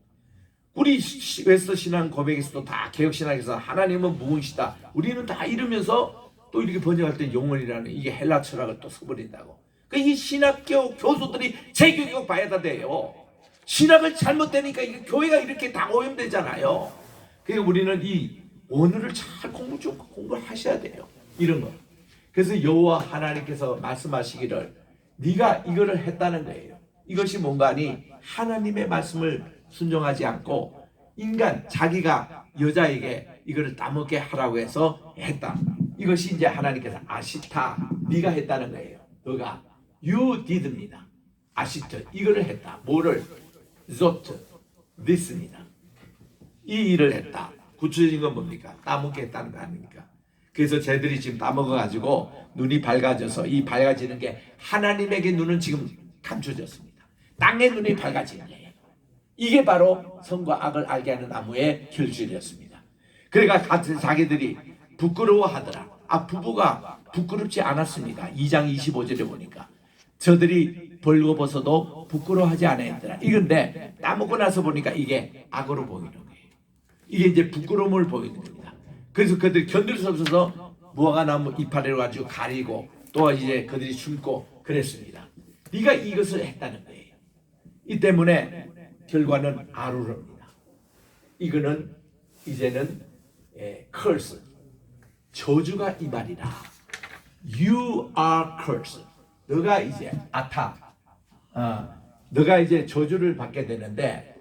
우리 웨스트 신앙 고백에서도 다 개혁 신앙에서 하나님은 무궁시다. 우리는 다 이러면서 또 이렇게 번역할 때 영원이라는 이게 헬라 철학을 또 써버린다고. 그러니까 이 신학교 교수들이 재교육 봐야 돼요. 신학을 잘못되니까 이게 교회가 이렇게 다 오염되잖아요. 그러니까 우리는 이 원어를 잘 공부를 하셔야 돼요. 이런 거. 그래서 여호와 하나님께서 말씀하시기를 네가 이거를 했다는 거예요. 이것이 뭔가 하니 하나님의 말씀을 순종하지 않고 인간 자기가 여자에게 이거를 따먹게 하라고 해서 했다. 이것이 이제 하나님께서 아시타 네가 했다는 거예요. 너가 you did입니다. 아시트 이거를 했다. 뭐를? zot this입니다. 이 일을 했다. 구체적인 건 뭡니까? 따먹게 했다는 거 아닙니까? 그래서 쟤들이 지금 따먹어가지고 눈이 밝아져서 이 밝아지는 게 하나님에게 눈은 지금 감춰졌습니다. 땅의 눈이 밝아지는 거예요. 이게 바로 선과 악을 알게 하는 나무의 결실이었습니다. 그러니까 자기들이 부끄러워하더라. 부부가 부끄럽지 않았습니다. 2장 25절에 보니까 저들이 벌거벗어도 부끄러워하지 않았더라. 이건데 따먹고 나서 보니까 이게 악으로 보이는 거예요. 이게 이제 부끄러움을 보이는 겁니다. 그래서 그들이 견딜 수 없어서 무화과나무 이파리를 가지고 가리고 또 이제 그들이 숨고 그랬습니다. 네가 이것을 했다는 거예요. 이 때문에 결과는 아루릅니다. 이거는 이제는 curse, 저주가 이 말이라. You are cursed. 너가 이제 너가 이제 저주를 받게 되는데,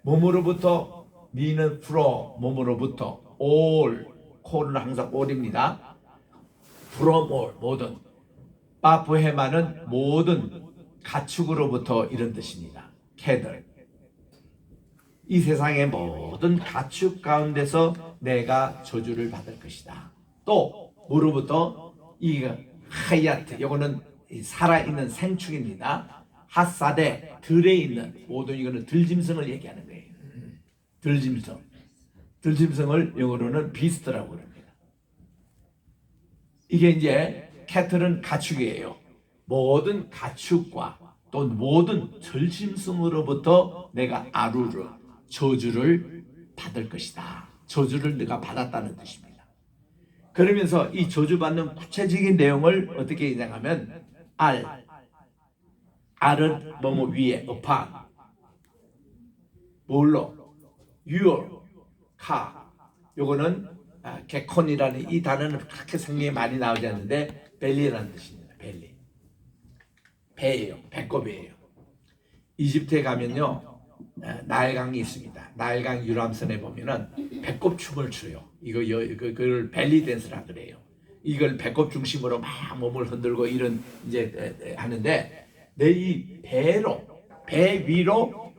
몸으로부터 미는 from, 몸으로부터 all, call은 항상 all입니다. from all, 모든. 바프헤마는 모든 가축으로부터 이런 뜻입니다. 캐들. 이 세상의 모든 가축 가운데서 내가 저주를 받을 것이다. 또 뭐로부터? 이 하야트, 이거는 살아있는 생축입니다. 핫사데, 들에 있는 모든, 이거는 들짐승을 얘기하는 거예요. 들짐승을 영어로는 비스트라고 합니다. 이게 이제 캐틀은 가축이에요. 모든 가축과 또 모든 들짐승으로부터 내가 아루르, 저주를 받을 것이다. 저주를 내가 받았다는 뜻입니다. 그러면서 이 저주받는 구체적인 내용을 어떻게 인정하면 알은 뭐뭐 위에 upon, 뭘로? your, 카. 요거는 개콘이라는 이 단어는 그렇게 성경에 많이 나오지 않는데 벨리라는 뜻입니다. 벨리. 배예요. 배꼽이에요. 이집트에 가면요, 나일강이 있습니다. 나일강 유람선에 보면은 배꼽 춤을 추요. 그걸 벨리 댄스라 그래요. 이걸 배꼽 중심으로 막 몸을 흔들고 이런 이제 하는데, 내 이 배 위로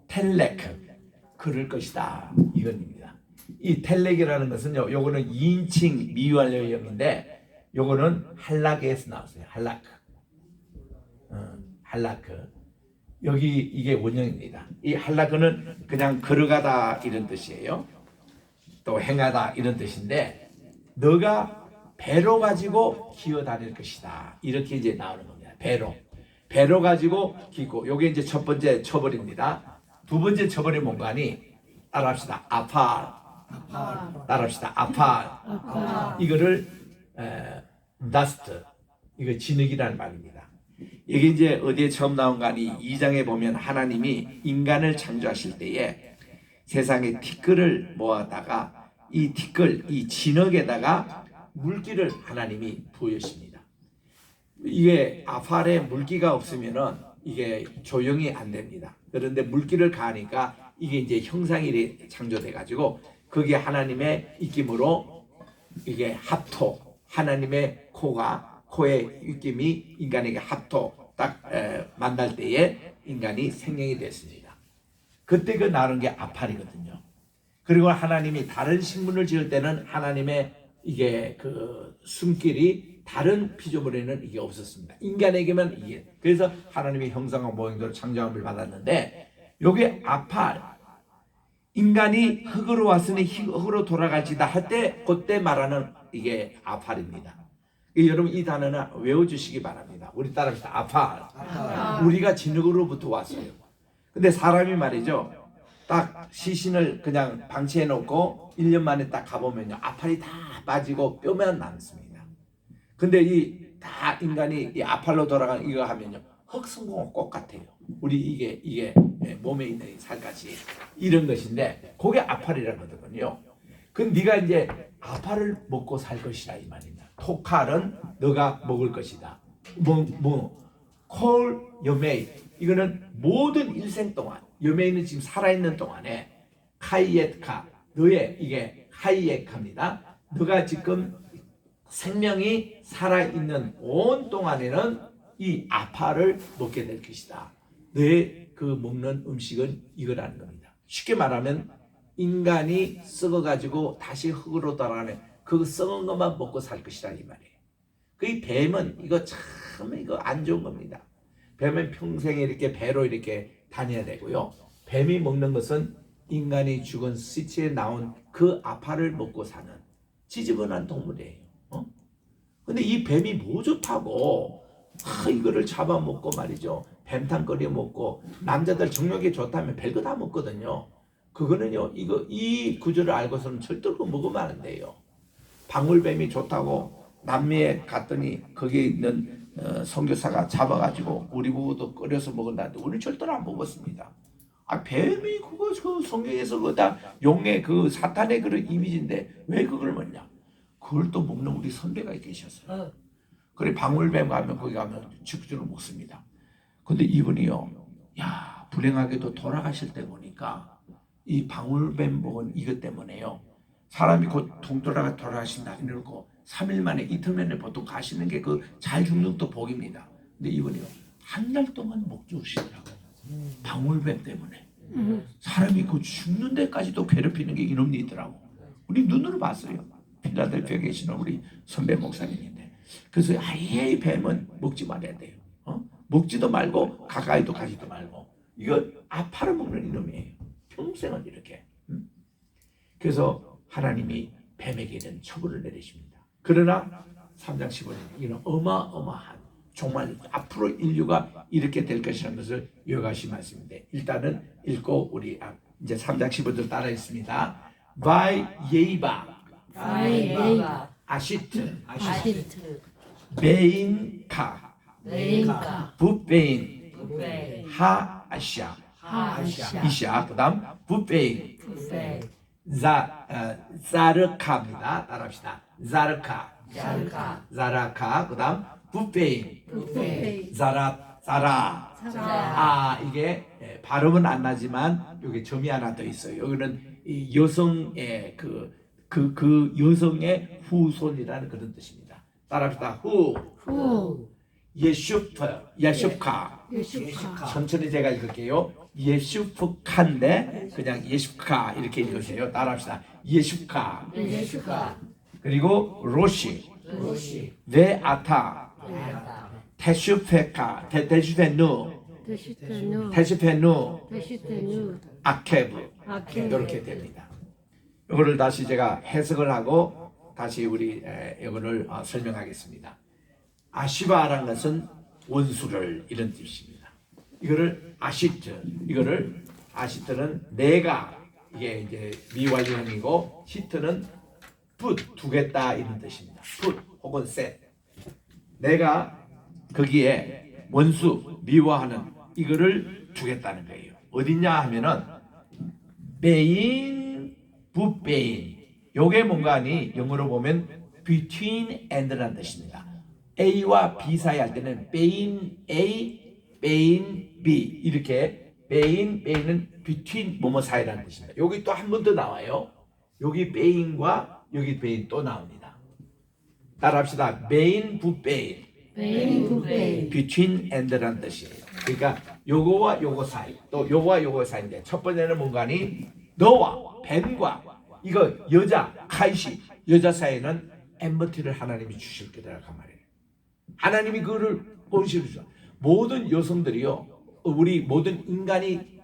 텔레크 그럴 것이다. 이겁니다. 이 텔렉이라는 것은요, 요거는 2인칭 미완료형인데, 요거는 할라크에서 나왔어요. 할라크. 여기 이게 원형입니다. 이 할라크는 그냥 걸어가다 이런 뜻이에요. 또 행하다 이런 뜻인데, 너가 배로 가지고 기어 다닐 것이다. 이렇게 이제 나오는 겁니다. 배로 가지고 기고. 요게 이제 첫 번째 처벌입니다. 두 번째 처벌이 뭔가니? 따라합시다. 아팔. 이거를 다스트, 이거 진흙이라는 말입니다. 이게 이제 어디에 처음 나온 거니? 2장에 보면 하나님이 인간을 창조하실 때에 세상에 티끌을 모아다가 이 티끌, 이 진흙에다가 물기를 하나님이 부으십니다. 이게 아팔에 물기가 없으면은 이게 조형이 안 됩니다. 그런데 물기를 가하니까 이게 이제 형상이 창조돼 가지고 거기에 하나님의 입김으로 이게 합토, 하나님의 코의 입김이 인간에게 합토 딱 만날 때에 인간이 생명이 됐습니다. 그때 그 나는 게 아팔이거든요. 그리고 하나님이 다른 식물을 지을 때는 하나님의 이게 그 숨길이 다른 피조물에는 이게 없었습니다. 인간에게만 이게. 그래서 하나님의 형상과 모형대로 창조함을 받았는데, 요게 아팔, 인간이 흙으로 왔으니 흙으로 돌아갈지다 할 때 그때 말하는 이게 아팔입니다. 여러분 이 단어는 외워주시기 바랍니다. 우리 따라합시다. 아팔. 우리가 진흙으로부터 왔어요. 근데 사람이 말이죠, 딱 시신을 그냥 방치해 놓고 1년 만에 딱 가보면요, 아팔이 다 빠지고 뼈만 남습니다. 근데 이 다 인간이 이 아팔로 돌아가는 이거 하면요, 흙성공은 꼭 같아요. 우리 이게 몸에 있는 이 살갗이 이런 것인데, 그게 아팔이라는 거거든요. 그럼 네가 이제 아팔을 먹고 살 것이다 이 말입니다. 토칼은 너가 먹을 것이다. 콜 여메이, 이거는 모든 일생 동안, 여메이는 지금 살아있는 동안에 카이에카, 너의 이게 카이에카입니다. 너가 지금 생명이 살아있는 온 동안에는 이 아파를 먹게 될 것이다. 너의 그 먹는 음식은 이거라는 겁니다. 쉽게 말하면 인간이 썩어가지고 다시 흙으로 돌아가는 그 썩은 것만 먹고 살 것이다 이 말이에요. 그 뱀은 이거 참 이거 안 좋은 겁니다. 뱀은 평생에 이렇게 배로 이렇게 다녀야 되고요. 뱀이 먹는 것은 인간이 죽은 시체에 나온 그 아파를 먹고 사는 지저분한 동물이에요. 근데 이 뱀이 뭐 좋다고 이거를 잡아먹고 말이죠. 뱀탕 끓여 먹고 남자들 정력에 좋다면 별거 다 먹거든요. 그거는요. 이 구조를 알고서는 절대로 먹으면 안 돼요. 방울뱀이 좋다고 남미에 갔더니 거기에 있는 선교사가 잡아가지고 우리 부부도 끓여서 먹는다는데 우리는 절대로 안 먹었습니다. 뱀이 그거 그 성경에서 그다 용의 그 사탄의 그런 이미지인데 왜 그걸 먹냐? 그걸 또 먹는 우리 선배가 계셨어요. 그래 방울뱀 가면 거기 가면 죽주로 먹습니다. 근데 이분이요, 야 불행하게도 돌아가실 때 보니까 이 방울뱀 먹은 이것 때문에요. 사람이 곧 돌아가신다 이러고 3일 만에 이틀 만에 보통 가시는 게 그 잘 죽는 것도 복입니다. 근데 이분이요 한 달 동안 목 주시더라고요. 방울뱀 때문에 사람이 그 죽는 데까지도 괴롭히는 게 이놈이 있더라고. 우리 눈으로 봤어요. 필라델피아에 계시는 우리 선배 목사님인데 그래서 아예 뱀은 먹지 말아야 돼요. 먹지도 말고 가까이도 가지도 말고 이거 아파를 먹는 이놈이에요. 평생은 이렇게. 그래서 하나님이 뱀에게는 처벌을 내리십니다. 그러나 3장 15절 이는 어마어마한 정말 앞으로 인류가 이렇게 될 것이라는 것을 요약하신 말씀인데 일단은 읽고 우리 이제 3장 15절 따라 읽습니다. 바이 예이바 아시트 베인카 부베인 하아샤 이샤 그다음 부베인 자르카입니다. 따라합시다. 자르카 그다음 부페인 자라 이게 발음은 안 나지만 여기 점이 하나 더 있어요. 여기는 이 여성의 그 여성의 후손이라는 그런 뜻입니다. 따라합시다. 후 예슈카 천천히 제가 읽을게요. 예슈프카인데 그냥 예슈카 이렇게 읽으세요. 따라합시다. 예슈카 그리고 로시 베아타 테슈페카 테슈페누 아케브 이렇게 됩니다. 이거를 다시 제가 해석을 하고 다시 우리 이거를 설명하겠습니다. 아시바라는 것은 원수를 이런 뜻입니다. 이거를 아시트 이거를 아시트는 내가 이게 이제 미완료형이고 시트는 두겠다 이런 뜻입니다. 혹은 셋 내가 거기에 원수 미워하는 이거를 주겠다는 거예요. 어딨냐 하면은 베인 부베인 요게 뭔가니 영어로 보면 between and라는 뜻입니다. A와 B 사이 할 때는 베인 A 베인 B 이렇게 베인은 between 뭐뭐 사이라는 뜻입니다. 여기 또 한 번 더 나와요. 여기 베인과 여기 베인 또 나옵니다. 따라합시다. 베인 부베인 between and라는 뜻이에요. 그러니까 요거와 요거 사이 또 요거와 요거 사이인데 첫 번째는 뭔가니 너와 뱀과 이거 여자 카이시 여자 사이에는 엠버티를 하나님이 주실 거라고 한 말이에요. 하나님이 그거를 본시로 주죠. 모든 여성들이요 우리 모든 인간이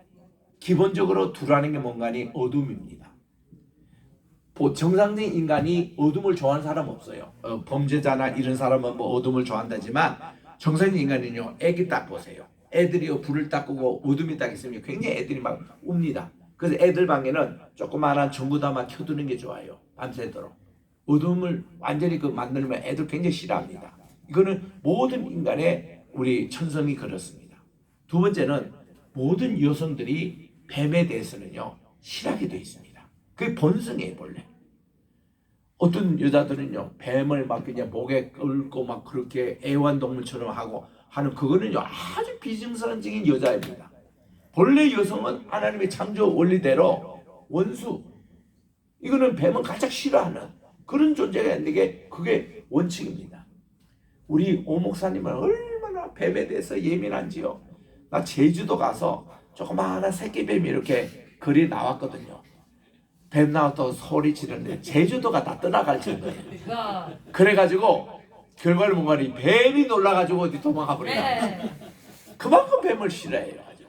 기본적으로 두라는 게 뭔가니 어둠입니다. 정상적인 인간이 어둠을 좋아하는 사람 없어요. 범죄자나 이런 사람은 뭐 어둠을 좋아한다지만 정상적인 인간은요 애기 딱 보세요. 애들이요 불을 딱 끄고 어둠이 딱 있으면 굉장히 애들이 막 웁니다. 그래서 애들 방에는 조그마한 전구다만 켜두는 게 좋아요. 밤새도록. 어둠을 완전히 만들면 애들 굉장히 싫어합니다. 이거는 모든 인간의 우리 천성이 그렇습니다. 두 번째는 모든 여성들이 뱀에 대해서는요 싫어하게 되어 있습니다. 그게 본성이에요 본래. 어떤 여자들은요 뱀을 막 그냥 목에 끌고 막 그렇게 애완동물처럼 하고 하는 그거는요 아주 비정상적인 여자입니다. 본래 여성은 하나님의 창조 원리대로 원수 이거는 뱀은 가장 싫어하는 그런 존재가 있는 게 그게 원칙입니다. 우리 오 목사님은 얼마나 뱀에 대해서 예민한지요. 나 제주도 가서 조그마한 새끼뱀이 이렇게 글이 나왔거든요. 뱀 나왔다고 소리 지르는데 제주도가 다 떠나갈 정도예요. 그래가지고 결과를 보니 뱀이 놀라가지고 어디 도망가 버리다. 그만큼 뱀을 싫어해요. 아주.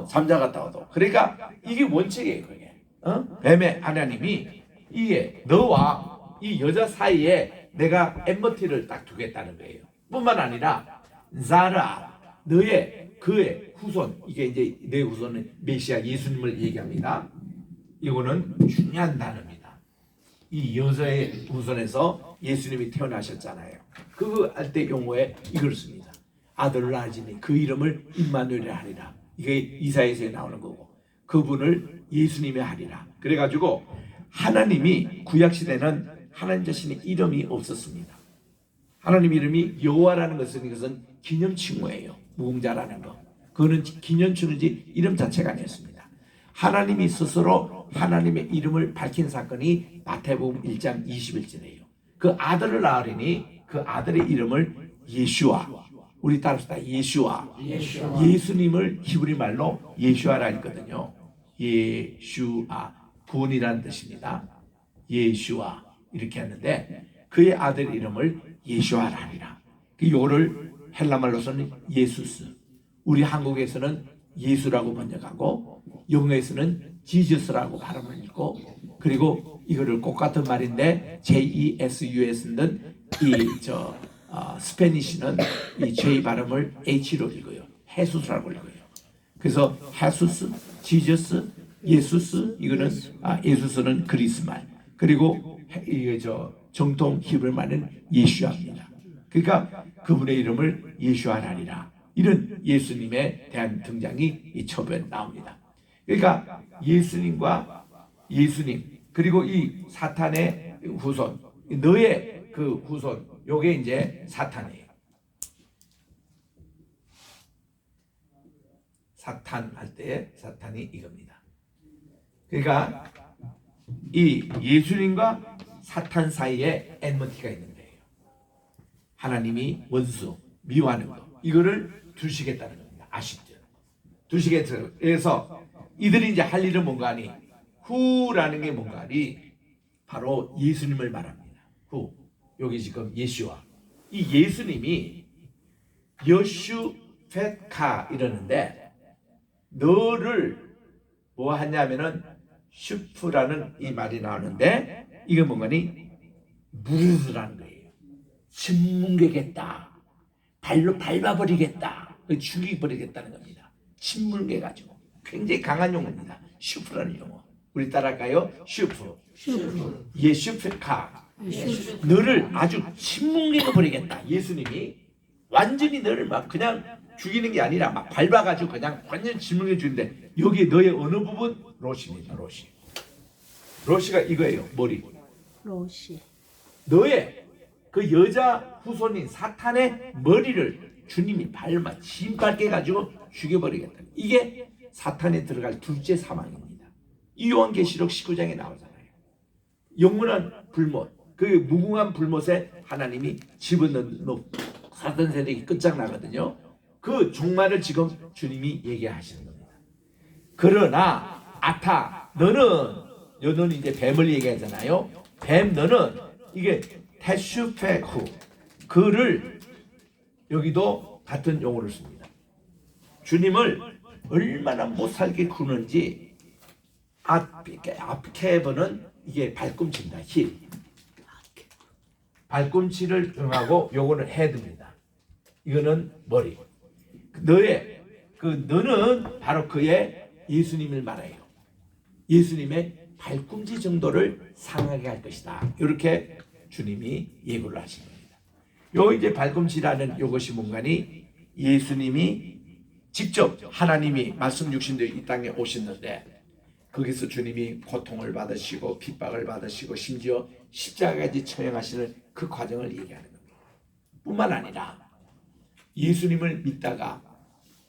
잠자갔다가도. 그러니까 이게 원칙이에요. 그게. 뱀의 하나님이 이게 너와 이 여자 사이에 내가 엔머티를 딱 두겠다는 거예요. 뿐만 아니라 자라 그의 후손, 이게 이제 내 후손은 메시아 예수님을 얘기합니다. 이거는 중요한 단어입니다. 이 여자의 후손에서 예수님이 태어나셨잖아요. 그거 할 때 용어에 이걸 씁니다. 아들을 낳으시니 그 이름을 임마누엘이라 하리라. 이게 이사야서에 나오는 거고, 그분을 예수님이 하리라. 그래가지고 하나님이 구약 시대는 하나님 자신의 이름이 없었습니다. 하나님 이름이 여호와라는 것은 이것은 기념칭호예요. 무궁자라는 거. 그거는 기념칭호지 이름 자체가 아니었습니다. 하나님이 스스로 하나님의 이름을 밝힌 사건이 마태복음 1장 21절이에요. 그 아들을 낳으리니 그 아들의 이름을 예슈아. 우리 따라합시다. 예슈아. 예수님을 히브리 말로 예슈아라 했거든요. 예슈아. 구원이라는 뜻입니다. 예슈아. 이렇게 했는데 그의 아들 이름을 예슈아라 하리라. 그 요를 헬라말로서는 예수스. 우리 한국에서는 예수라고 번역하고 영어에서는 지저스라고 발음을 읽고, 그리고 이거를 꼭 같은 말인데 JESUS는 스페니시는 이 J 발음을 H로 읽어요. 헤수스라고 읽어요. 그래서 헤수스, 지저스, 예수스, 이거는 예수스는 그리스 말. 그리고 이게 정통 히브리 말은 예슈아입니다. 그러니까 그분의 이름을 예슈아라 하리라. 이런 예수님에 대한 등장이 이 처음에 나옵니다. 그러니까 예수님과 예수님, 그리고 이 사탄의 후손, 너의 그 후손, 요게 이제 사탄이에요. 사탄 할 때 사탄이 이겁니다. 그러니까 이 예수님과 사탄 사이에 엔머티가 있는 거예요. 하나님이 원수, 미워하는 거, 이거를 두시겠다는 겁니다. 아시죠? 두시겠어요. 그래서 이들이 이제 할 일은 뭔가 하니, 후라는 게 뭔가 하니 바로 예수님을 말합니다. 후. 여기 지금 예슈아. 이 예수님이 여슈페카 이러는데, 너를 뭐 하냐면은 슈프라는 이 말이 나오는데, 이게 뭔가니 무르르라는 거예요. 침뭉개겠다. 발로 밟아버리겠다. 죽이버리겠다는 겁니다. 침뭉개가지고. 굉장히 강한 용어입니다. 슈프라는 용어. 우리 따라할까요? 슈프. 예슈페카. 너를 아주 침뭉개버리겠다. 예수님이 완전히 너를 막 그냥 죽이는 게 아니라 막 밟아가지고 그냥 완전 침뭉개 주는데, 여기 너의 어느 부분? 로시입니다. 로시. 로시가 이거예요. 머리. 로시. 너의 그 여자 후손인 사탄의 머리를 주님이 발만 침밟게 가지고 죽여버리겠다. 이게 사탄에 들어갈 둘째 사망입니다. 이 요한계시록 19장에 나오잖아요. 영원한 불못, 그 무궁한 불못에 하나님이 집어넣는 사탄 세력이 끝장나거든요. 그 종말을 지금 주님이 얘기하시는 겁니다. 그러나 아타, 너는 이제 뱀을 얘기하잖아요. 뱀, 너는 이게 테슈페후, 그를 여기도 같은 용어를 씁니다. 주님을 얼마나 못살게 구는지, 앞케버는 이게 발꿈치입니다. 힐. 발꿈치를 등하고 요거는 헤드입니다. 이거는 머리. 너는 바로 그의 예수님을 말해요. 예수님의 발꿈치 정도를 상하게 할 것이다. 이렇게 주님이 예고를 하신 겁니다. 요 이제 발꿈치라는 요것이 뭔가니, 예수님이 직접 하나님이 말씀 육신되어 이 땅에 오셨는데, 거기서 주님이 고통을 받으시고 핍박을 받으시고 심지어 십자가까지 처형하시는 그 과정을 얘기하는 겁니다. 뿐만 아니라 예수님을 믿다가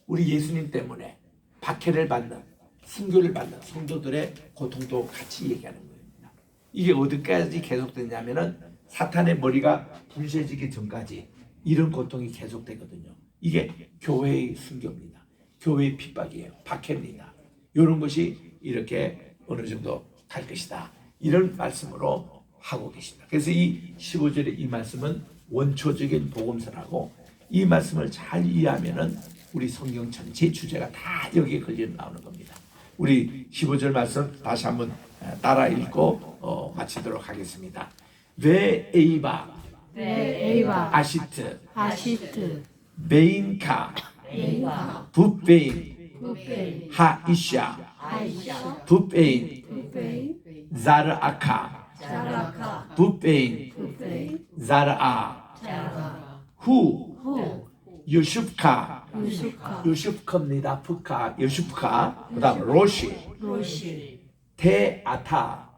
우리 예수님 때문에 박해를 받는, 순교를 받는 성도들의 고통도 같이 얘기하는 겁니다. 이게 어디까지 계속되냐면은 사탄의 머리가 분쇄지기 전까지 이런 고통이 계속되거든요. 이게 교회의 순교입니다. 교회의 핍박이에요. 박해입니다. 이런 것이 이렇게 어느 정도 갈 것이다. 이런 말씀으로 하고 계십니다. 그래서 이 15절의 이 말씀은 원초적인 복음서라고, 이 말씀을 잘 이해하면은 우리 성경 전체 주제가 다 여기에 걸려 나오는 겁니다. 우리 15절 말씀 다시 한번 따라 읽고 마치도록 하겠습니다. 왜 에이바 아시트 베인카 붓베인 하이샤 붓베인 자르아카 붓베인 자르아 후 유슈프카 유슈프카입니다. 푸카 유슈프카 그다음 로시 테아타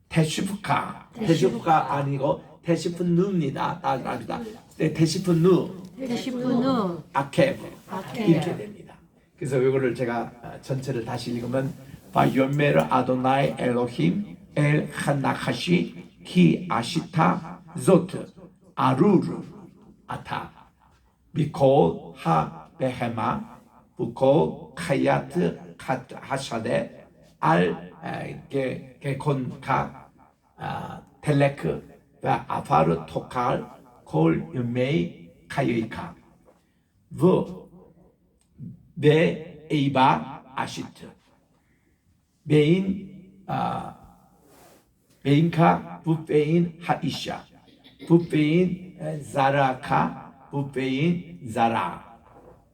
테슈프카 테슈프카 아니고 테시프누입니다. 아닙니다. 테시프누 아케브 이렇게 됩니다. 그래서 이거를 제가 전체를 다시 읽으면 바요메르 아도나이 엘로힘 엘 하나카시 키 아시타 조트 아루르 아타 미콜 하 베헤마 부콜 카야트 카트 하샤데 알 게콘카 텔레크 와 아파르 토칼 콜 유메이 카이카 네 에이바 아시트 베인카 부페인 하이샤 부페인 자라카 부페인 자라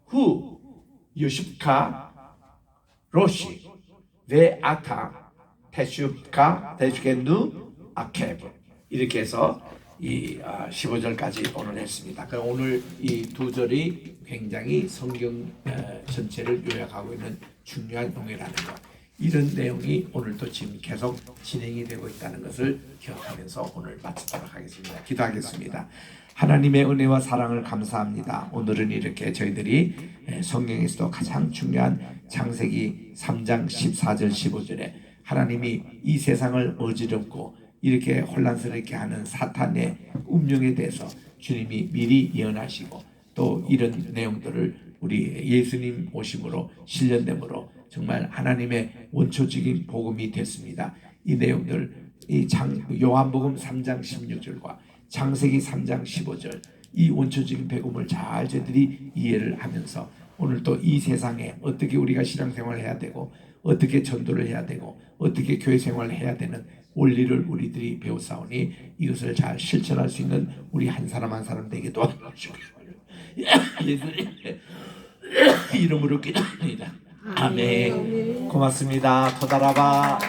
후 유슈카 로시 ve 아타 테슈카 테슈겐누 아케브 이렇게 해서 이 15절까지 오늘 했습니다. 그럼 오늘 이 두 절이 굉장히 성경 전체를 요약하고 있는 중요한 용어라는 것, 이런 내용이 오늘도 지금 계속 진행이 되고 있다는 것을 기억하면서 오늘 마치도록 하겠습니다. 기도하겠습니다. 하나님의 은혜와 사랑을 감사합니다. 오늘은 이렇게 저희들이 성경에서도 가장 중요한 창세기 3장 14절 15절에 하나님이 이 세상을 어지럽고 이렇게 혼란스럽게 하는 사탄의 운명에 대해서 주님이 미리 예언하시고 또 이런 내용들을 우리 예수님 오심으로 실현됨으로 정말 하나님의 원초적인 복음이 됐습니다. 이 내용들 이 요한복음 3장 16절과 창세기 3장 15절 이 원초적인 복음을 잘 저희들이 이해를 하면서 오늘 또 이 세상에 어떻게 우리가 신앙생활을 해야 되고 어떻게 전도를 해야 되고 어떻게 교회 생활을 해야 되는 원리를 우리들이 배웠사오니 이것을 잘 실천할 수 있는 우리 한 사람 한 사람 되게 도와주시고 예수님 이름으로 기도합니다. 아멘. 고맙습니다. 토다라바.